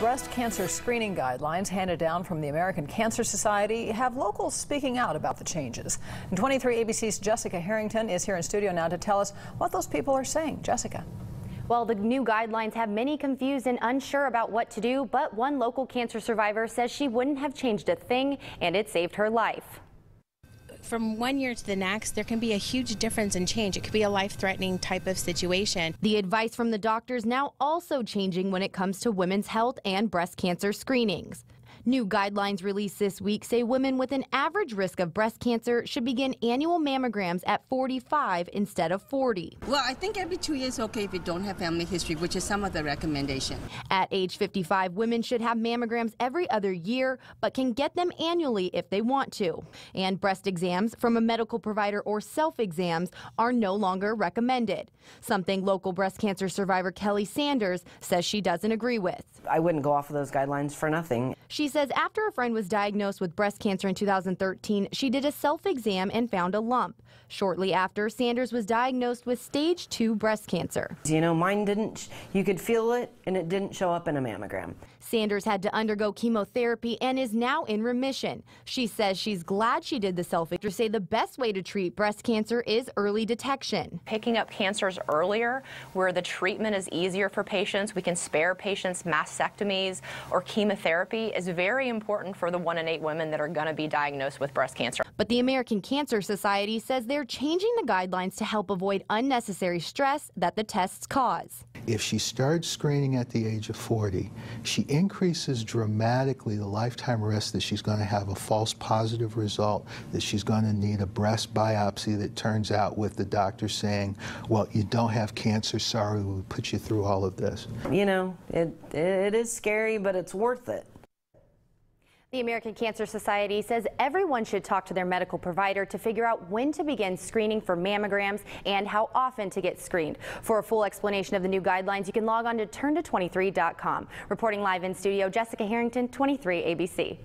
Breast cancer screening guidelines handed down from the American Cancer Society have locals speaking out about the changes. And 23 ABC's Jessica Harrington is here in studio now to tell us what those people are saying. Jessica. Well, the new guidelines have many confused and unsure about what to do, but one local cancer survivor says she wouldn't have changed a thing, and it saved her life. From one year to the next, there can be a huge difference in change. It could be a life-threatening type of situation. The advice from the doctors now also changing when it comes to women's health and breast cancer screenings. New guidelines released this week say women with an average risk of breast cancer should begin annual mammograms at 45 instead of 40. Well, I think every 2 years is okay if you don't have family history, which is some of the recommendation. At age 55, women should have mammograms every other year, but can get them annually if they want to. And breast exams from a medical provider or self-exams are no longer recommended, something local breast cancer survivor Kelly Sanders says she doesn't agree with. I wouldn't go off of those guidelines for nothing. She says after a friend was diagnosed with breast cancer in 2013, she did a self-exam and found a lump. Shortly after, Sanders was diagnosed with stage 2 breast cancer. You know, mine didn't, you could feel it and it didn't show up in a mammogram. Sanders had to undergo chemotherapy and is now in remission. She says she's glad she did the self-exam. Say the best way to treat breast cancer is early detection. Picking up cancers earlier where the treatment is easier for patients, we can spare patients mastectomies or chemotherapy is very important for the 1 in 8 women that are going to be diagnosed with breast cancer. But the American Cancer Society says they're changing the guidelines to help avoid unnecessary stress that the tests cause. If she starts screening at the age of 40, she increases dramatically the lifetime risk that she's going to have a false positive result, that she's going to need a breast biopsy that turns out with the doctor saying, well, you don't have cancer, sorry, we'll put you through all of this. You know, it is scary, but it's worth it. The American Cancer Society says everyone should talk to their medical provider to figure out when to begin screening for mammograms and how often to get screened. For a full explanation of the new guidelines, you can log on to turnto23.com. Reporting live in studio, Jessica Harrington, 23 ABC.